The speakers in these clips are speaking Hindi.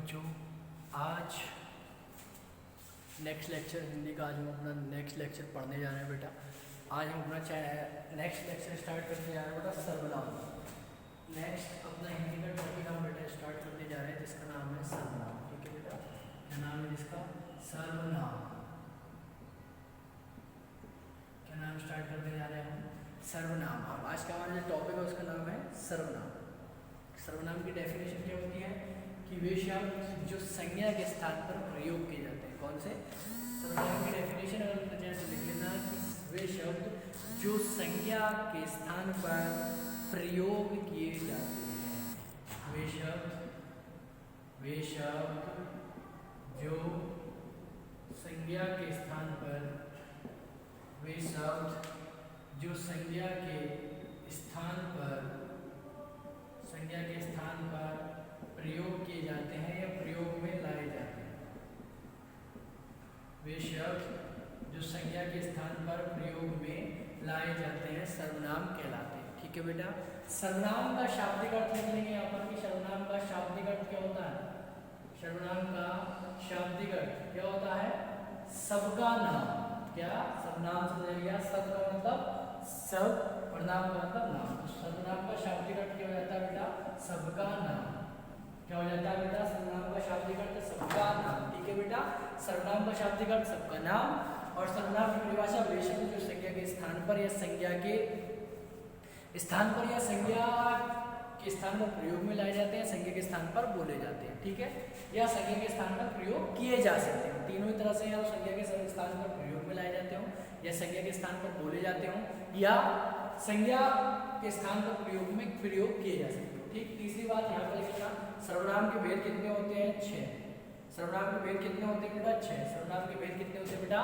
बच्चों, आज नेक्स्ट लेक्चर हिंदी का आज हम अपना नेक्स्ट लेक्चर पढ़ने जा रहे हैं बेटा। आज हम अपना नेक्स्ट लेक्चर स्टार्ट करने जा रहे हैं बेटा सर्वनाम। नेक्स्ट अपना हिंदी का टॉपिक हम बेटा स्टार्ट करने जा रहे हैं जिसका नाम है सर्वनाम। ठीक है बेटा, क्या नाम है जिसका? सर्वनाम। क्या नाम स्टार्ट करने जा रहे हैं हम? सर्वनाम। अब आज का हमारा जो टॉपिक है उसका नाम है सर्वनाम। सर्वनाम की डेफिनेशन क्या होती है कि वे शब्द जो संज्ञा के स्थान पर प्रयोग किए जाते हैं। कौन से? सर्वनाम की डेफिनेशन अगर लिखना चाहे तो लिख लेना कि वे शब्द जो संज्ञा के स्थान पर प्रयोग किए जाते हैं। वे शब्द जो संज्ञा के स्थान पर वे शब्द जो संज्ञा के स्थान पर प्रयोग किए जाते हैं या प्रयोग में लाए जाते हैं। वे शब्द जो संज्ञा के स्थान पर प्रयोग में लाए जाते हैं सर्वनाम कहलाते हैं। ठीक है बेटा, सर्वनाम का शाब्दिक अर्थ लिख लेंगे यहाँ पर कि सर्वनाम का शाब्दिक अर्थ क्या होता है? सर्वनाम का शाब्दिक अर्थ क्या होता है? सबका नाम। क्या? सर्वनाम से लिया, सब का मतलब सब और नाम का मतलब नाम। तो सर्वनाम का शाब्दिक अर्थ क्या हो जाता है बेटा? सबका नाम। क्या हो जाता है बेटा? सर्वनाम का शाब्दिक अर्थ सबका नाम। ठीक है बेटा, सर्वनाम का शाब्दिक अर्थ सबका नाम और सर्वनाम की परिभाषा वे शब्द जो संज्ञा के स्थान पर या संज्ञा के स्थान पर प्रयोग में लाए जाते हैं, संज्ञा के स्थान पर बोले जाते हैं। ठीक है, या संज्ञा के स्थान पर प्रयोग किए जा सकते हैं। तीनों ही तरह से या संज्ञा के स्थान पर प्रयोग में लाए जाते हो या संज्ञा के स्थान पर बोले जाते हो या संज्ञा के स्थान पर प्रयोग किए जा सकते हो। ठीक, तीसरी बात यहाँ पर लिखना, सर्वनाम के भेद कितने होते हैं? 6। सर्वनाम के भेद कितने होते हैं बेटा? 6। सर्वनाम के भेद कितने होते हैं बेटा?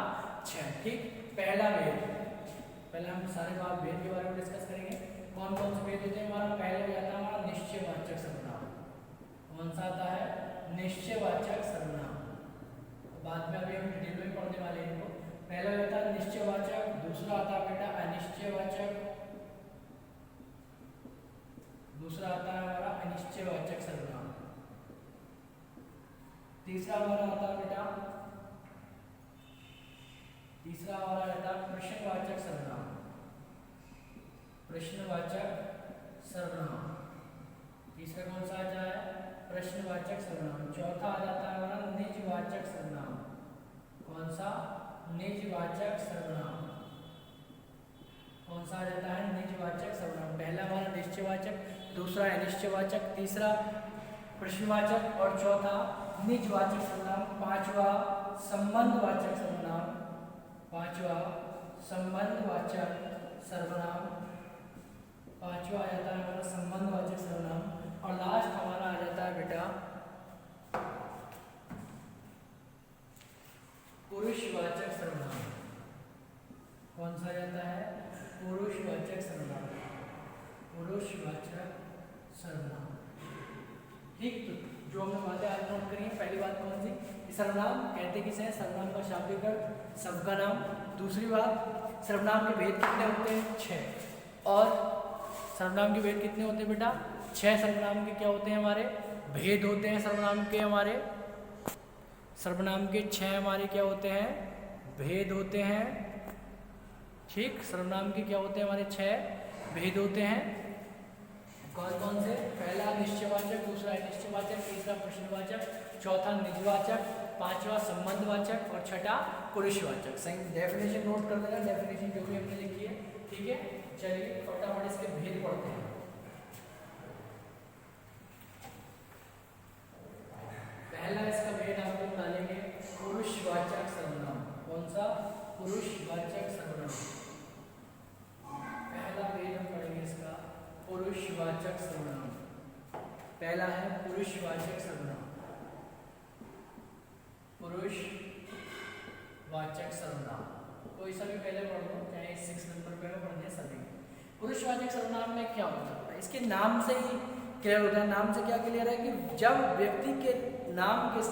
6। ठीक, पहला भेद, पहले हम सारे भेद के बारे में डिस्कस करेंगे। कौन कौन से भेद होते हैं? हमारा पहले हो जाता है हमारा निश्चयवाचक सर्वनाम। कौन सा आता है? निश्चयवाचक सर्वनाम। बाद में अभी हम डिटेल में पढ़ने वाले हैं इनको। पहला होता है निश्चयवाचक, दूसरा आता है बेटा अनिश्चयवाचक, दूसरा आता है हमारा अनिश्चयवाचक सर्वनाम, तीसरा हमारा आता है बेटा प्रश्नवाचक सर्वनाम। प्रश्नवाचक सर्वनाम, तीसरा कौन सा आता है? प्रश्नवाचक सर्वनाम। चौथा आ जाता है हमारा निजवाचक सर्वनाम। कौन सा? निजवाचक सर्वनाम। कौन सा आ जाता है? निजवाचक सर्वनाम। पहला हमारा निश्चयवाचक, दूसरा अनिश्चयवाचक, तीसरा प्रश्नवाचक और चौथा निजवाचक सर्वनाम। पांचवा संबंधवाचक सर्वनाम। पांचवा संबंधवाचक सर्वनाम। पांचवा आ जाता है हमारा संबंधवाचक सर्वनाम और लास्ट हमारा आ जाता है बेटा पुरुषवाचक सर्वनाम। कौन सा जाता है? पुरुषवाचक सर्वनाम। पुरुषवाचक सर्वनाम। ठीक, तो जो हमने बातें आज नोट करी है, पहली बात कौन सी? सर्वनाम कहते किसे हैं? सर्वनाम का शाब्दिक अर्थ सबका नाम। दूसरी बात, सर्वनाम के भेद कितने होते हैं? 6। और सर्वनाम के भेद कितने होते हैं बेटा? 6 सर्वनाम के क्या होते हैं? हमारे भेद होते हैं। सर्वनाम के 6 हमारे क्या होते हैं? भेद होते हैं। ठीक, सर्वनाम के क्या होते हैं? हमारे 6 भेद होते हैं। कौन कौन से? पहला निश्चयवाचक, दूसरा अनिश्चयवाचक, तीसरा प्रश्नवाचक, चौथा निजवाचक, पांचवा संबंधवाचक और छठा पुरुषवाचक। सही डेफिनेशन नोट कर देना, डेफिनेशन जो भी हमने लिखी है। ठीक है, चलिए फटाफट इसके भेद पढ़ते हैं। पहला इसका भेद आप लोग डालेंगे पुरुषवाचक सर्वनाम। कौन सा? पुरुषवाचक सर्वनाम। पहला भेद हम पढ़ेंगे इसका पुरुषवाचक सर्वनाम। पहला है पुरुषवाचक सर्वनाम। पुरुषवाचक सर्वनाम कोई सा भी पहले पढ़ लो, चाहे 6 नंबर पे पढ़ने सभी। पुरुषवाचक सर्वनाम में क्या होता है? इसके नाम से ही क्लियर होता है। नाम से क्या क्लियर है कि जब व्यक्ति के नाम के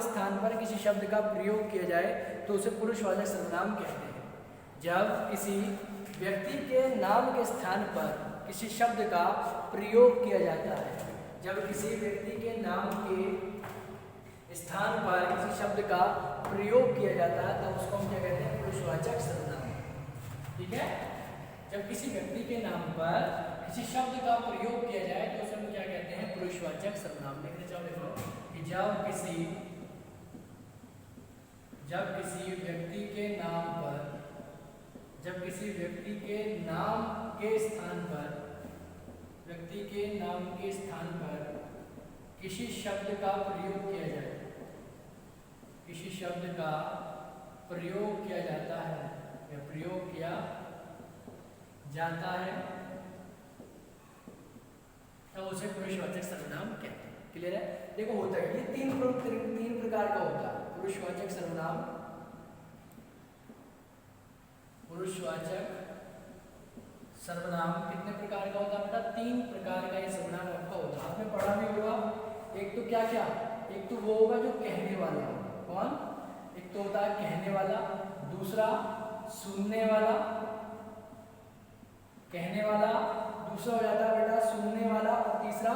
स्थान पर किसी शब्द का प्रयोग किया जाए तो उसे पुरुषवाचक सर्वनाम कहते हैं। जब किसी व्यक्ति के नाम के स्थान पर किसी शब्द का प्रयोग किया जाता है जब किसी व्यक्ति के नाम के स्थान पर किसी शब्द का प्रयोग किया जाता है तो उसको हम क्या कहते हैं? पुरुषवाचक सर्वनाम। ठीक है, जब किसी व्यक्ति के नाम पर किसी शब्द का प्रयोग किया जाए तो उसे हम क्या कहते हैं? पुरुषवाचक सर्वनाम। देखने चाहो देखो कि जब किसी व्यक्ति के नाम पर, जब किसी व्यक्ति के नाम के स्थान पर, व्यक्ति के नाम के स्थान पर किसी शब्द का प्रयोग किया जाए, किसी शब्द का प्रयोग किया जाता है या प्रयोग किया जाता है तो उसे पुरुषवाचक सर्वनाम कहते हैं। क्लियर है? देखो होता है ये तीन प्रकार का होता है पुरुषवाचक सर्वनाम। पुरुषवाचक सर्वनाम कितने प्रकार का होता है बेटा? 3 प्रकार का ये सर्वनाम आपका होता है। आपने पढ़ा भी होगा। एक तो क्या क्या, एक तो वो होगा जो कहने वाला होगा। कौन? एक तो होता है कहने वाला, दूसरा सुनने वाला, कहने वाला, दूसरा हो जाता है बेटा सुनने वाला, और तीसरा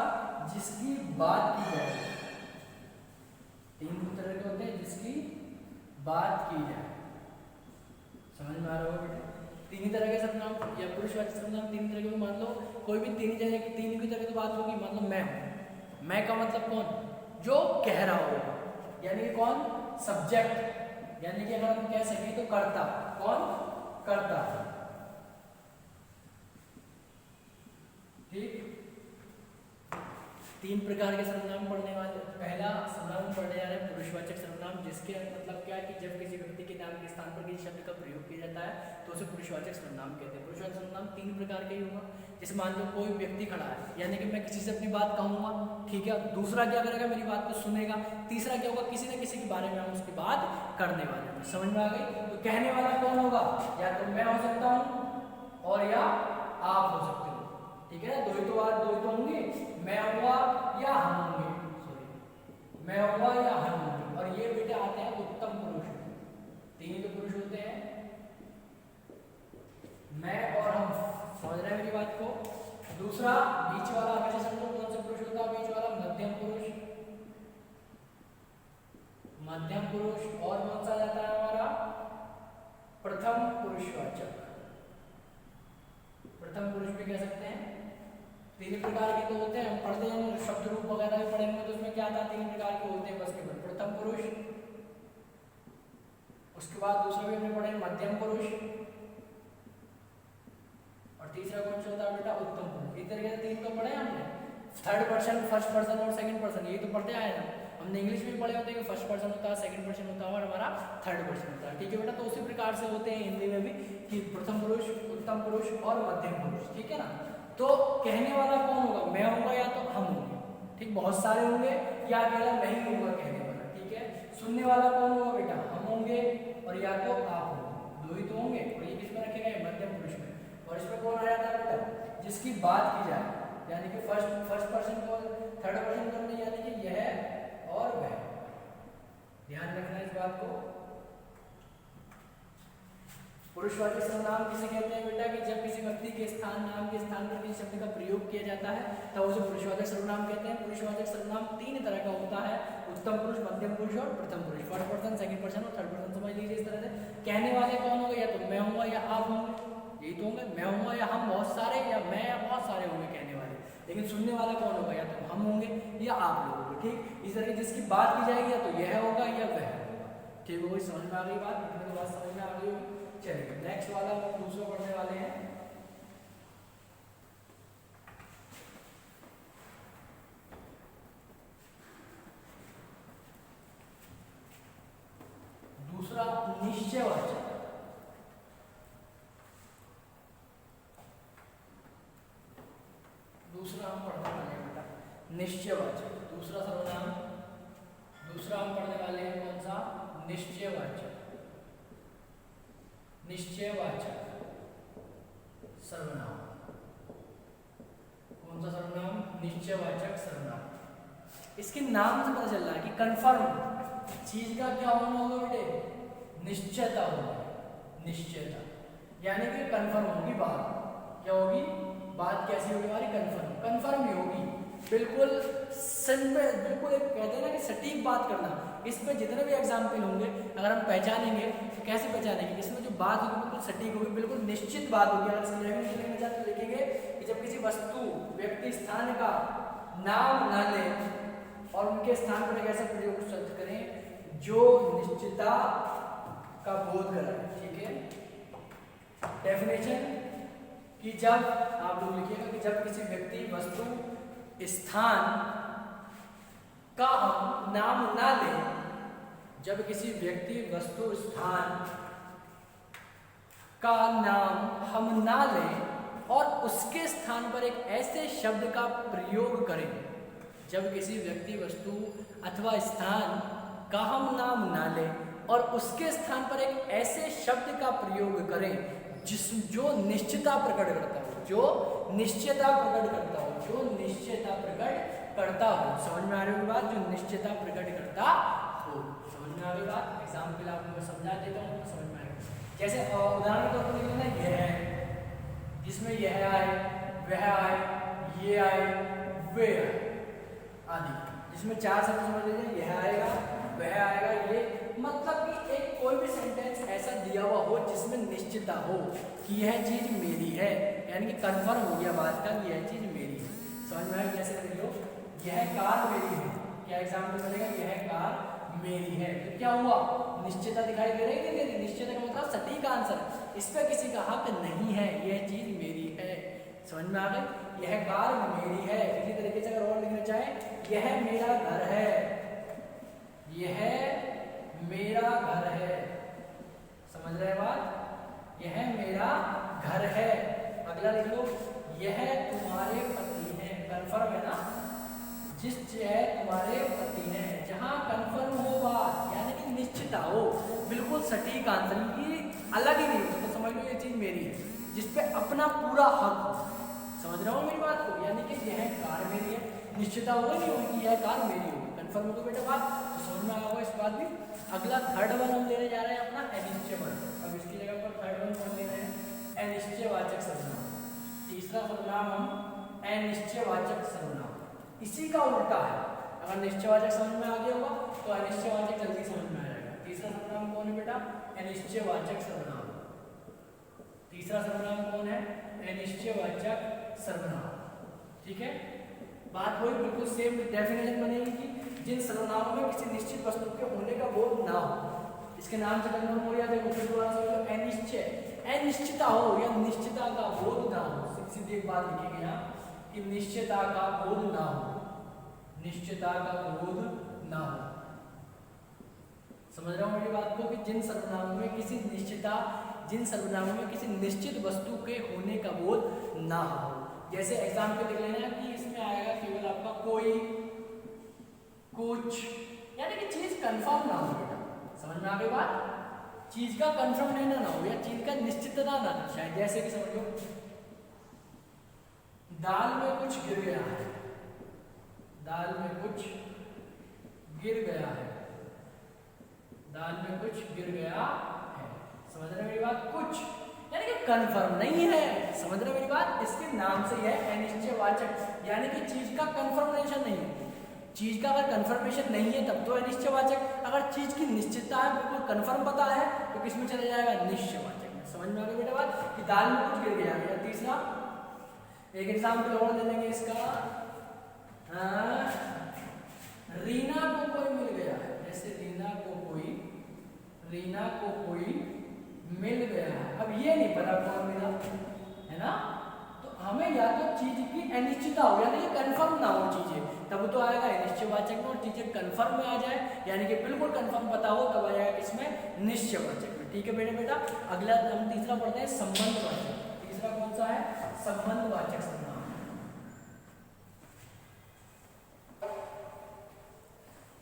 जिसकी बात की जाए। 3 तरह के होते हैं जिसकी बात की जाए। समझ में आ रहा होगा बेटा? 3 ही तरह के सर्वनाम या पुरुषवाचक सर्वनाम 3 तरह के। मान लो कोई भी 3 की तरह की बात होगी। मान लो मैं हूं, मैं का मतलब कौन? जो कह रहा होगा, यानी कि कौन? सब्जेक्ट, यानी कि अगर हम कह सकें तो कर्ता। कौन? कर्ता। ठीक, 3 प्रकार के सर्वनाम पढ़ने वाले। पहला सर्वनाम पढ़ने जा रहे हैं पुरुषवाचक सर्वनाम, जिसके मतलब क्या है कि जब किसी व्यक्ति के नाम के स्थान पर किसी शब्द का प्रयोग किया जाता है तो उसे पुरुषवाचक सर्वनाम कहते हैं। पुरुषवाचक सर्वनाम 3 प्रकार के ही होगा। जैसे मान लो कोई व्यक्ति खड़ा है, यानी कि मैं किसी से अपनी बात कहूंगा, ठीक है, दूसरा क्या करेगा? मेरी बात को सुनेगा। तीसरा क्या होगा? किसी न किसी के बारे में हम उसकी बात करने वाले हैं। समझ में आ गई? तो कहने वाला कौन होगा? या तो मैं हो सकता हूँ और या आप हो सकते हो। ठीक है, दो ही तो होंगे, मैं होगा या हम होंगे। सॉरी, मैं होगा या हम होंगे। और ये बेटे आते हैं उत्तम पुरुष। 3 ही तो पुरुष होते हैं, मैं और हम। समझ रहे हैं मेरी बात को? दूसरा बीच वाला, हमेशा समझो कौन सा पुरुष होता है? बीच वाला मध्यम पुरुष। मध्यम पुरुष। और कौन सा जाता है हमारा? प्रथम पुरुषवाचक। प्रथम पुरुष भी कह सकते हैं। 3 प्रकार के तो होते हैं, हम पढ़ते हैं शब्द रूप वगैरह भी पढ़ेंगे तो उसमें क्या आता है? 3 प्रकार के होते हैं बस केवल। प्रथम पुरुष, उसके बाद दूसरा भी हमने पढ़े मध्यम पुरुष, और तीसरा कौन सा होता है बेटा? उत्तम पुरुष। इस तरीके से 3 तो पढ़े हमने। थर्ड पर्सन, फर्स्ट पर्सन और सेकंड पर्सन, ये तो पढ़ते आए ना। हमने इंग्लिश में पढ़े होते हैं कि फर्स्ट पर्सन होता है, सेकंड पर्सन होता है और हमारा थर्ड पर्सन होता है। ठीक है बेटा? तो उसी प्रकार से होते हैं हिंदी में भी कि प्रथम पुरुष, उत्तम पुरुष और मध्यम पुरुष। ठीक है ना? तो कहने वाला कौन होगा? मैं होगा या तो हम होंगे। ठीक, बहुत सारे होंगे या अकेला मैं ही होगा कहने वाला। ठीक है, सुनने वाला कौन होगा बेटा? हम होंगे और या तो आप होंगे। 2 ही तो होंगे। और ये किस में रखे गए? मध्यम पुरुष में। और इसमें कौन आ जाता है बेटा? जिसकी बात की जाए, यानी कि फर्स्ट पर्सन को थर्ड पर्सन को नहीं, यानी कि यह और वह। ध्यान रखना इस बात को। पुरुषवाचक सर्वनाम किसे कहते हैं बेटा? कि जब किसी व्यक्ति के नाम के स्थान पर किसी शब्द का प्रयोग किया जाता है तब उसे पुरुषवाचक सर्वनाम कहते हैं। पुरुषवाचक सर्वनाम 3 तरह का होता है, उत्तम पुरुष, मध्यम पुरुष और प्रथम पुरुष। फर्स्ट पर्सन, सेकंड पर्सन और थर्ड पर्सन। समझ लीजिए इस तरह से। कहने वाले कौन होंगे? या तो मैं होऊंगा या आप होंगे, यही तो होंगे। मैं होऊंगा या हम बहुत सारे, या मैं या बहुत सारे होंगे कहने वाले। लेकिन सुनने वाला कौन होगा? या तो हम होंगे या आप लोग होंगे। ठीक, इस तरह जिसकी बात की जाएगी या तो यह होगा या वह होगा। ठीक होगी? समझ में आ गई बात? इतने तो बात समझ में आ गई होगी। चलिए नेक्स्ट वाला हम दूसरा पढ़ने वाले हैं। दूसरा निश्चयवाचक। दूसरा हम पढ़ने वाले हैं बेटा निश्चयवाचक। दूसरा सर्वनाम, दूसरा हम पढ़ने वाले हैं कौन सा? निश्चयवाचक। निश्चयवाचक सर्वनाम। कौन सा सर्वनाम? निश्चयवाचक सर्वनाम। इसके नाम से पता चल रहा है कि कंफर्म चीज का क्या होना होगा बेटे? निश्चयता होगी। निश्चयता यानी कि कंफर्म होगी बात। क्या होगी? बात कैसी होगी हमारी? कंफर्म ही होगी। बिल्कुल सिंपल, बिल्कुल एक कहते हैं ना कि सटीक बात करना। इस पे जितने भी एग्जाम्पल होंगे अगर हम पहचानेंगे तो कैसे पहचानेंगे, इसमें जो बात होगी बिल्कुल सटीक होगी, बिल्कुल निश्चित बात होगी। अगर लिखना चाहते तो लिखेंगे कि जब किसी वस्तु, व्यक्ति, स्थान का नाम न लें और उनके स्थान पर एक ऐसा प्रयोग शब्द करें जो निश्चितता का बोध कराए। ठीक है, डेफिनेशन कि जब आप लोग लिखिएगा कि जब किसी व्यक्ति, वस्तु, स्थान का हम नाम ना लें, जब किसी व्यक्ति, वस्तु, स्थान का नाम हम ना लें और उसके स्थान पर एक ऐसे शब्द का प्रयोग करें, जब किसी व्यक्ति, वस्तु अथवा स्थान का हम नाम ना लें और उसके स्थान पर एक ऐसे शब्द का प्रयोग करें जो निश्चितता प्रकट करता हो, जो निश्चितता प्रकट करता हो, जो निश्चितता प्रकट करता हो। समझ में आ रही बात? जो निश्चितता प्रकट करता हो। समझ में आ रही बात? एग्जाम्पल आपको मैं समझा देता हूँ, समझ में आएगा। जैसे उदाहरण के तौर पर लिखना यह है, जिसमें यह आए, वह आए, ये आए, वे आए आदि, जिसमें चार शब्द समझ लीजिए, यह आएगा, वह आएगा, ये, मतलब कि एक कोई भी सेंटेंस ऐसा दिया हुआ हो जिसमें निश्चितता हो कि यह चीज मेरी है, यानी कि कंफर्म हो गया बात का कि यह चीज मेरी है। समझ में आया? जैसे कह लो यह कार मेरी है, क्या एग्जाम्पल बनेगा, यह कार मेरी है, तो क्या हुआ, निश्चितता दिखाई दे रही है कि नहीं? निश्चितता का मतलब सटीक आंसर, इस पे किसी का हक नहीं है, यह चीज मेरी है। समझ में आ गई? यह कार मेरी है। इसी तरीके से अगर और लिखना चाहे, यह मेरा घर है, यह मेरा घर है। समझ रहे बात? यह मेरा घर है। अगला लिख लो, यह तुम्हारे पति हैं, कंफर्म है ना, जिस है तुम्हारे पति हैं। जहां कंफर्म हो बात, यानी कि निश्चितता हो, बिल्कुल सटीक आंसर, ये अलग ही नहीं हो तो समझ लो ये चीज मेरी है, जिसपे अपना पूरा हक। समझ रहे हो मेरी बात को? यानी कि यह कार मेरी है, निश्चितता होगी नहीं होगी, यह कार मेरी होगी, कंफर्म होगी बेटा बात, तो समझ में आया होगा इस बात भी। अगला थर्ड वन हम लेने जा रहे हैं अपना अनिश्चय वर्ग। अब इसकी जगह पर थर्ड वन कौन ले रहे हैं? अनिश्चयवाचक सर्वनाम। तीसरा सर्वनाम हम अनिश्चयवाचक सर्वनाम, इसी का उल्टा है। अगर निश्चयवाचक समझ में आ गया होगा तो अनिश्चयवाचक जल्दी समझ में आ जाएगा। तीसरा सर्वनाम कौन है बेटा? अनिश्चयवाचक सर्वनाम। तीसरा सर्वनाम कौन है? अनिश्चयवाचक सर्वनाम। ठीक है, बात वही बिल्कुल सेम डेफिनेशन बनेगी कि जिन सर्वनामों में किसी निश्चित वस्तु के होने का बोध ना हो। इसके नाम से कंफर्म हो गया, देखो फिर दोबारा समझो, अनिश्चय, अनिश्चितता हो या निश्चितता का बोध ना हो। सीधी एक बात लिखेंगे यहाँ कि निश्चितता का बोध ना हो, निश्चितता का बोध ना हो। समझ रहा हूँ मेरी बात को कि जिन सर्वनामों में किसी निश्चितता, जिन सर्वनामों में किसी निश्चित वस्तु के होने का बोध ना हो। जैसे एग्जाम्पल लिख लेना कि इसमें आएगा केवल आपका कोई, कुछ, यानी कि चीज कंफर्म ना हो बेटा। समझ में आ गई बात? चीज का कंफर्म रहना ना हो या चीज का निश्चितता ना हो। शायद जैसे कि समझो दाल में कुछ गिर गया है, दाल में कुछ गिर गया है, दाल में कुछ गिर गया है। समझ रहे मेरी बात? कुछ यानी कि कंफर्म नहीं है। समझ रहे मेरी बात? इसके नाम से यह अनिश्चयवाचक, यानी कि चीज का कंफर्मेशन नहीं है। चीज का अगर कंफर्मेशन नहीं है तब तो अनिश्चयवाचक, अगर चीज की निश्चितता है, बिल्कुल कंफर्म पता है, तो किसमें चला जाएगा? निश्चयवाचक में। समझ में आ गई बेटा बात कि दाल में कुछ गिर गया है। तीसरा एक एग्जाम्पल और ले लेंगे इसका, रीना को कोई मिल गया है। जैसे रीना को कोई मिल गया है। अब ये नहीं पता कौन मिला है ना, तो हमें या तो चीज की अनिश्चितता हो यानी कि कंफर्म ना हो चीजें, तब तो आएगा अनिश्चयवाचक में, और चीजें कंफर्म में आ जाए यानी कि बिल्कुल कंफर्म पता हो तब आ जाएगा इसमें निश्चयवाचक में। ठीक है बेटा। अगला हम तीसरा पढ़ते हैं संबंधवाचक। तीसरा कौन सा है? संबंधवाचक सर्वनाम।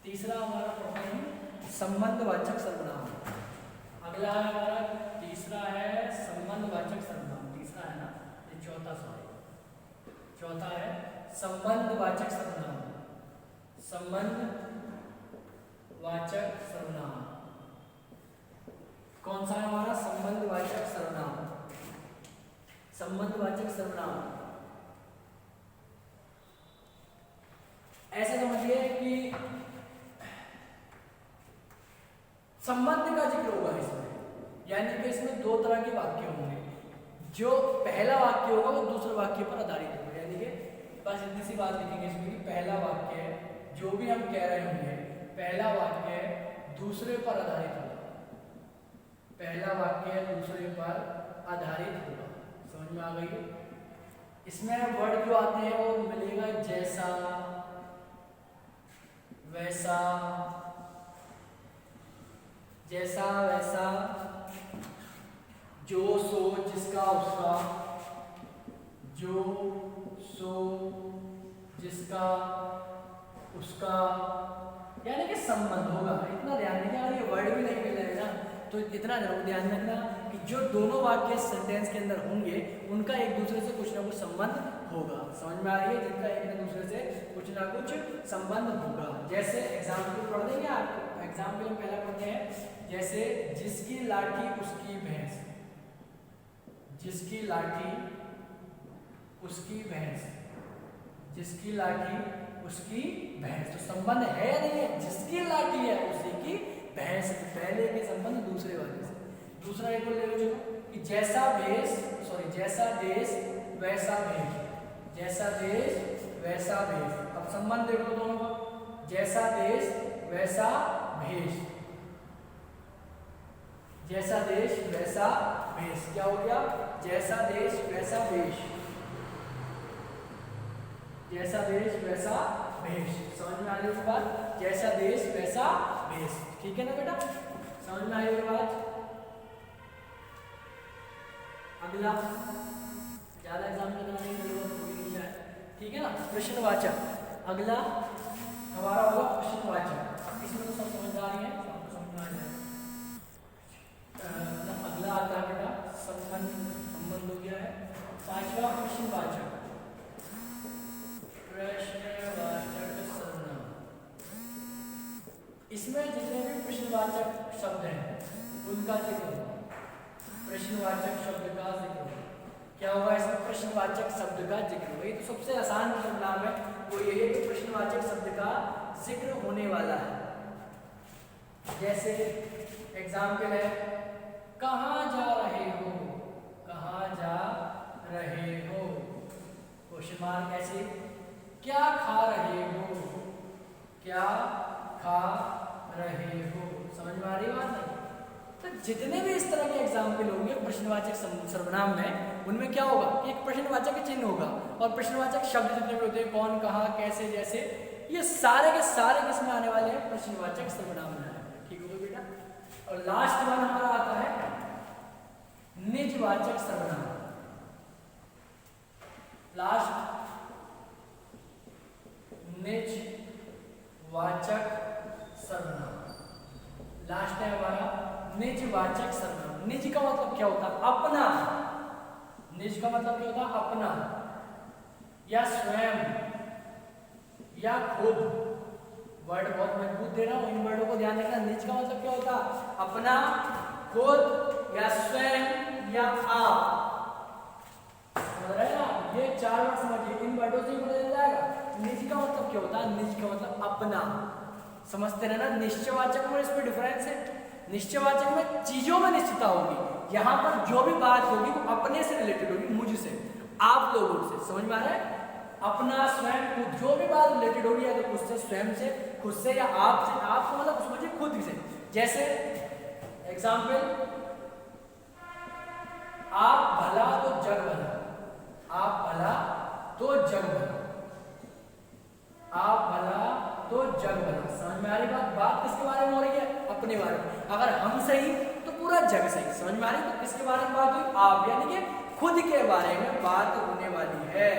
तीसरा हमारा पढ़ते हैं संबंधवाचक सर्वनाम। अगला है हमारा तीसरा है संबंधवाचक सर्वनाम। तीसरा है ना, ये चौथा, सॉरी चौथा है संबंधवाचक सर्वनाम। संबंधवाचक सर्वनाम कौन सा है हमारा? संबंधवाचक सर्वनाम। संबंधवाचक सर्वनाम का जिक्र होगा इसमें, यानी कि इसमें दो तरह के वाक्य होंगे। जो पहला वाक्य होगा वो दूसरे वाक्य पर आधारित होगा, यानी कि बस इतनी सी बात लिखेंगे इसमें कि पहला वाक्य है, जो भी हम कह रहे होंगे पहला वाक्य दूसरे पर आधारित होगा, पहला वाक्य दूसरे पर आधारित होगा। समझ में आ गई है? इसमें वर्ड जो आते हैं वो मिलेगा जैसा, वैसा, जैसा वैसा, जो सो जिसका उसका, जो सो जिसका उसका, यानी कि संबंध होगा। इतना ध्यान देना, अगर ये वर्ड भी नहीं मिल रहा है ना तो इतना जरूर ध्यान रखना कि जो दोनों वाक्य सेंटेंस के अंदर होंगे उनका एक दूसरे से कुछ ना कुछ संबंध होगा। समझ में आ रही है? जिनका एक दूसरे से कुछ ना कुछ संबंध होगा। जैसे एग्जाम्पल पढ़ देंगे आपको, एग्जाम्पल हम पहला पढ़ते हैं, जैसे जिसकी लाठी उसकी भैंस, जिसकी लाठी उसकी भैंस, जिसकी लाठी उसकी भैंस, तो संबंध है या नहीं है? जिसकी लाठी है उसी की भैंस, पहले के संबंध दूसरे वाले से। दूसरा एक और ले लो कि जैसा देश, सॉरी जैसा देश वैसा भेष, जैसा देश वैसा भेष। अब संबंध देख लो दोनों का, जैसा देश वैसा भेष, जैसा देश वैसा भेष, क्या हो गया? जैसा देश वैसा भेष, जैसा देश वैसा भेष। समझ में आ रही है बात? जैसा देश वैसा भेष, ठीक है ना बेटा? समझ में आई बात? अगला, ज्यादा एग्जाम्पल बनाने की जरूरत होगी नहीं, ठीक है ना? प्रश्नवाचक, अगला हमारा होगा प्रश्नवाचक। इसमें तो सब समझ आ रही है, सबको समझ में आ जाए। अगला आता है बेटा संबंध, संबंध हो गया है। पांचवा प्रश्नवाचक, प्रश्नवाचक सर्वनाम। इसमें जितने भी प्रश्नवाचक शब्द हैं उनका जिक्र होगा, प्रश्नवाचक शब्द का जिक्र होगा। क्या होगा इसमें? प्रश्नवाचक शब्द का जिक्र होगा। ये तो सबसे आसान नाम है, वो ये है कि प्रश्नवाचक शब्द का जिक्र होने वाला है। जैसे एग्जाम्पल है, कहाँ जा रहे हो, कहाँ जा रहे हो, क्वेश्चन मार्क। ऐसे क्या खा रहे हो, क्या खा रहे हो। समझ में आ रही बात नहीं? तो जितने भी इस तरह के एग्जाम्पल होंगे प्रश्नवाचक सर्वनाम में, उनमें क्या होगा कि एक प्रश्नवाचक चिन्ह होगा, और प्रश्नवाचक शब्द जितने भी होते हैं, कौन, कहाँ, कैसे, जैसे, ये सारे के सारे किसमें आने वाले हैं? प्रश्नवाचक सर्वनाम में आने वाले। ठीक होगा बेटा? और लास्ट वन हमारा आता है निजवाचक सर्वनाम। लास्ट निजवाचक सर्वनाम, लास्ट है हमारा निजवाचक सर्वनाम। निज का मतलब क्या होता है? अपना। निज का मतलब क्या होता है? अपना, या स्वयं, या खुद। वर्ड बहुत मजबूत दे रहा हूं, इन वर्डों को ध्यान रखना। निज का मतलब क्या होता है? अपना, खुद, या स्वयं, या आप। समझ रहे हैं ना? ये चार वर्ड समझिए, इन वर्डों से ही पता चल जाएगा। निज का मतलब क्या होता है? निज का मतलब अपना। समझते रहना, निश्चयवाचक में इसमें डिफरेंस है। निश्चयवाचक में चीजों में निश्चितता होगी, यहाँ पर जो भी बात होगी वो अपने से रिलेटेड होगी, मुझसे, आप लोगों से। समझ में आ रहा है? अपना, स्वयं, खुद, जो भी बात रिलेटेड होगी, या तो खुद से, स्वयं से, खुद से, या आप से। आप को मतलब समझिए खुद से। जैसे एग्जाम्पल, आप भला तो जग भला, आप भला तो जग भला, आप भला तो जग भला। समझ में आ रही बात? बात किसके बारे में हो रही है? अपने बारे में। अगर हम सही तो पूरा जग सही। समझ में आ रही? तो किसके बारे में बात हुई? आप, यानी कि खुद के बारे में बात होने वाली है।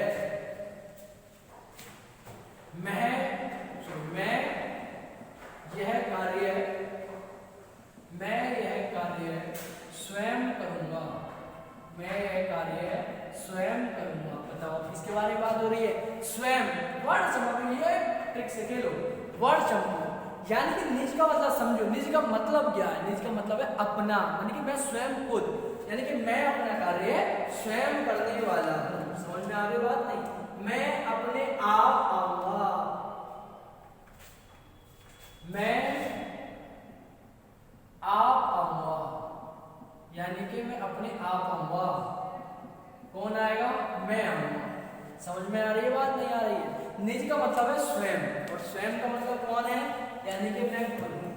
मैं यह कार्य, मैं यह कार्य स्वयं करूंगा, मैं यह कार्य स्वयं करूंगा। बताओ किसके बारे में बात हो रही है? स्वयं। वर्ड समझो, ये ट्रिक से खेलो, वर्ड समझो। यानी कि निज का मतलब समझो, निज का मतलब क्या है? निज का मतलब है अपना, यानी कि मैं स्वयं, खुद, यानी कि मैं अपना कार्य स्वयं करने वाला हूं। समझ में आ रही बात नहीं? मैं अपने आप आऊंगा, मैं आप समझ में आ रही है बात, नहीं आ रही है? निज का मतलब है स्वयं, और स्वयं का मतलब कौन है, यानी कि मैं खुद हूँ।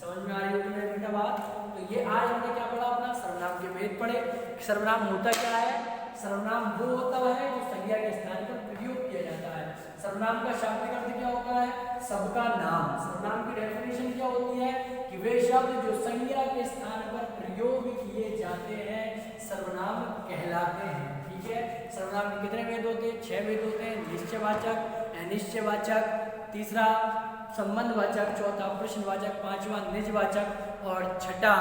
समझ में आ रही होगी मेरे बेटा बात? तो ये आज हमने क्या पढ़ा, अपना सर्वनाम के भेद पढ़े। सर्वनाम होता क्या है? सर्वनाम वो होता है जो संज्ञा के स्थान पर प्रयोग किया जाता है। सर्वनाम का शाब्दिक अर्थ क्या होता है? सबका नाम। सर्वनाम की डेफिनेशन क्या होती है कि वे शब्द जो संज्ञा के स्थान पर प्रयोग किए जाते हैं सर्वनाम कहलाते हैं। ठीक है, सर्वनाम के कितने भेद होते हैं? 6 भेद होते हैं। निश्चयवाचक, अनिश्चयवाचक, तीसरा संबंधवाचक, चौथा प्रश्नवाचक, पांचवा निजवाचक और छठा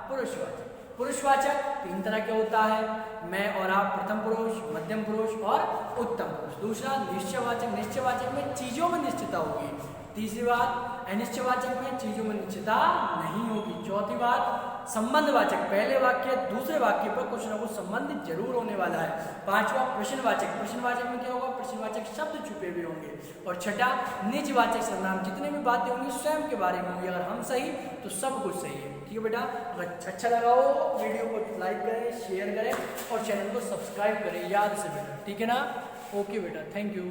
पुरुषवाचक। पुरुषवाचक 3 तरह के होता है, मैं और आप, प्रथम पुरुष, मध्यम पुरुष और उत्तम पुरुष। दूसरा निश्चयवाचक, निश्चयवाचक में चीजों में निश्चितता होगी। तीसरी बात अनिश्चयवाचक में चीजों में निश्चितता नहीं होगी। चौथी बात संबंधवाचक, पहले वाक्य दूसरे वाक्य पर कुछ ना कुछ संबंध जरूर होने वाला है। पांचवा प्रश्नवाचक, प्रश्नवाचक में क्या होगा? प्रश्नवाचक शब्द छुपे हुए होंगे। और छठा निजवाचक सर्वनाम, जितने भी बातें होंगी स्वयं के बारे में होंगी। अगर हम सही तो सब कुछ सही है। ठीक है बेटा, अगर अच्छा लगा हो वीडियो को लाइक करें, शेयर करें और चैनल को सब्सक्राइब करें याद से बेटा। ठीक है ना? ओके बेटा, थैंक यू।